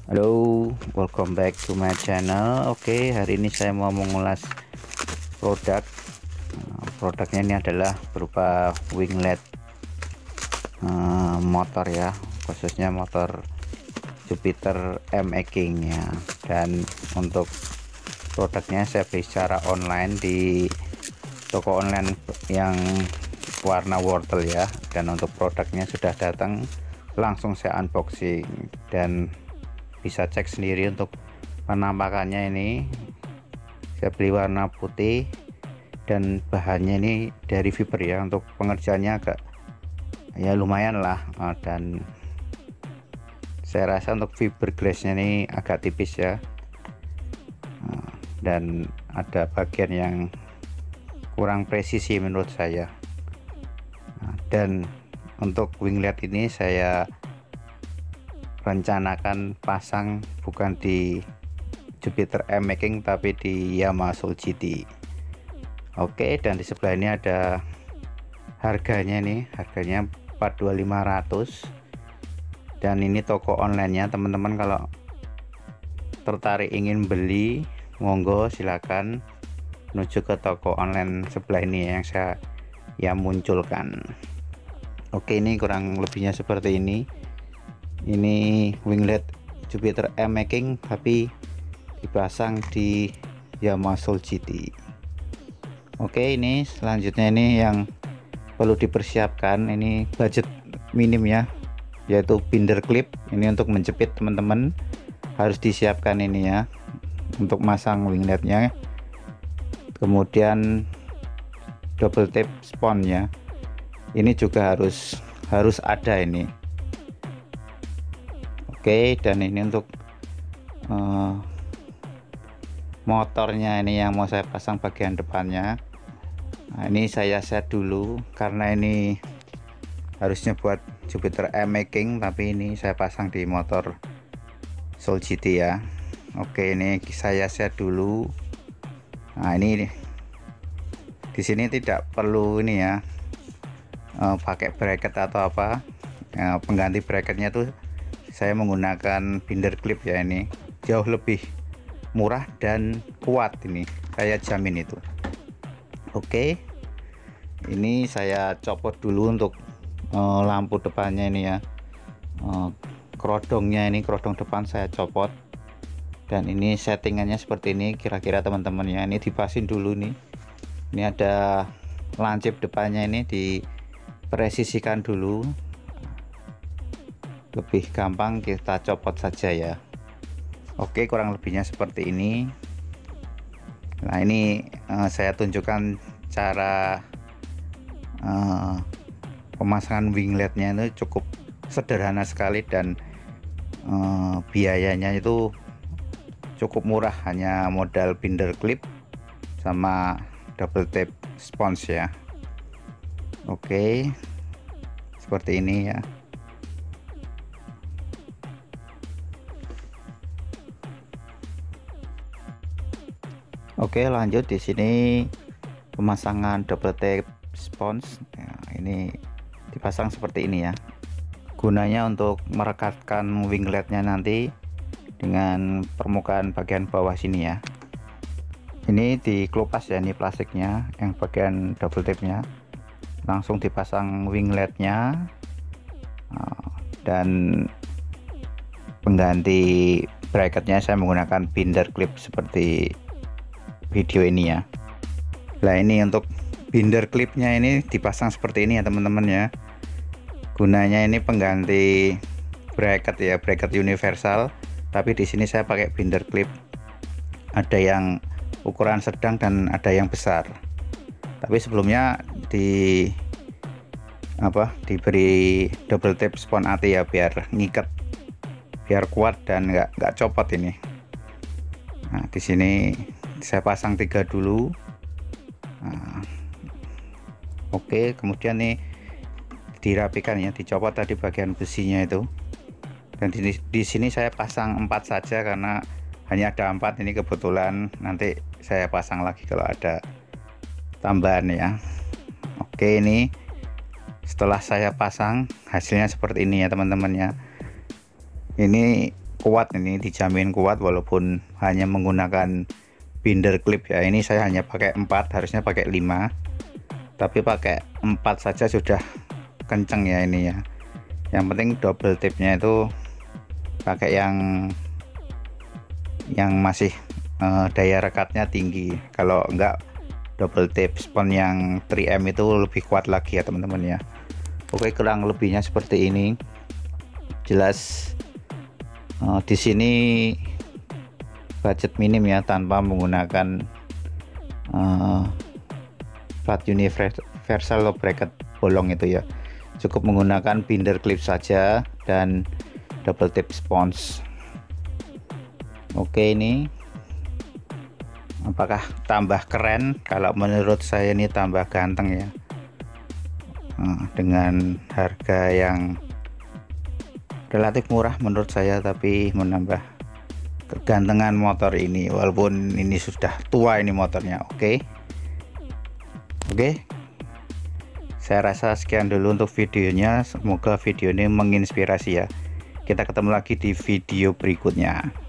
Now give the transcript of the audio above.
Halo, welcome back to my channel. Oke, hari ini saya mau mengulas produk. Produknya ini adalah berupa winglet motor ya, khususnya motor Jupiter M-King ya. Dan untuk produknya saya beli secara online di toko online yang warna wortel ya. Dan untuk produknya sudah datang, langsung saya unboxing dan bisa cek sendiri untuk penampakannya. Ini saya beli warna putih dan bahannya ini dari fiber ya. Untuk pengerjaannya agak ya lumayan lah, dan saya rasa untuk fiberglassnya ini agak tipis ya, dan ada bagian yang kurang presisi menurut saya. Dan untuk winglet ini saya rencanakan pasang bukan di Jupiter M-King tapi di Yamaha Soul GT. Oke, dan di sebelah ini ada harganya nih, harganya 42.500. Dan ini toko onlinenya teman-teman, kalau tertarik ingin beli monggo silakan menuju ke toko online sebelah ini yang saya munculkan. Oke, ini kurang lebihnya seperti ini. Ini winglet Jupiter M-King tapi dipasang di Yamaha Soul GT. Oke, ini selanjutnya ini yang perlu dipersiapkan, ini budget minim ya, yaitu binder clip. Ini untuk menjepit teman-teman harus disiapkan ini ya, untuk masang wingletnya. Kemudian double tape spons ya, ini juga harus ada ini. Oke, dan ini untuk motornya ini yang mau saya pasang bagian depannya. Nah, ini saya set dulu karena ini harusnya buat Jupiter M-King tapi ini saya pasang di motor Soul GT ya. Oke, ini saya set dulu. Nah, ini di sini tidak perlu ini ya, pakai bracket atau apa. Pengganti bracketnya tuh saya menggunakan binder clip ya, ini jauh lebih murah dan kuat, ini saya jamin itu. Oke, ini saya copot dulu untuk lampu depannya ini ya, kerodongnya ini, kerodong depan saya copot. Dan ini settingannya seperti ini kira-kira teman-teman ya. Ini dipasin dulu nih, ini ada lancip depannya, ini dipresisikan dulu, lebih gampang kita copot saja ya. Oke, kurang lebihnya seperti ini. Nah, ini saya tunjukkan cara pemasangan wingletnya. Itu cukup sederhana sekali dan biayanya itu cukup murah, hanya modal binder clip sama double tape spons ya. Oke, seperti ini ya. Oke, lanjut di sini pemasangan double tape spons ya, ini dipasang seperti ini ya. Gunanya untuk merekatkan wingletnya nanti dengan permukaan bagian bawah sini ya. Ini dikelupas ya, ini plastiknya yang bagian double tape nya, langsung dipasang wingletnya. Dan pengganti bracketnya saya menggunakan binder clip seperti video ini ya. Nah, ini untuk binder clipnya ini dipasang seperti ini ya teman-teman ya. Gunanya ini pengganti bracket ya, bracket universal, tapi di sini saya pakai binder clip. Ada yang ukuran sedang dan ada yang besar. Tapi sebelumnya diberi double tape spons AT ya, biar ngikat, biar kuat dan nggak copot ini. Nah, di sini saya pasang 3 dulu. Nah, oke, kemudian nih dirapikan ya, dicopot tadi bagian besinya itu. Dan di sini saya pasang 4 saja karena hanya ada 4, ini kebetulan, nanti saya pasang lagi kalau ada tambahan ya. Oke, ini setelah saya pasang hasilnya seperti ini ya teman-teman ya. Ini kuat, ini dijamin kuat walaupun hanya menggunakan binder clip ya. Ini saya hanya pakai 4, harusnya pakai 5, tapi pakai 4 saja sudah kenceng ya ini ya. Yang penting double tipnya itu pakai yang masih daya rekatnya tinggi. Kalau enggak, double tip spon yang 3M itu lebih kuat lagi ya teman-teman ya. Oke, kurang lebihnya seperti ini. Jelas di sini budget minim ya, tanpa menggunakan flat universal low bracket bolong itu ya. Cukup menggunakan binder clip saja dan double tip spons. Oke, ini apakah tambah keren? Kalau menurut saya ini tambah ganteng ya, dengan harga yang relatif murah menurut saya, tapi menambah kegantengan motor ini walaupun ini sudah tua ini motornya. Oke, saya rasa sekian dulu untuk videonya. Semoga video ini menginspirasi ya. Kita ketemu lagi di video berikutnya.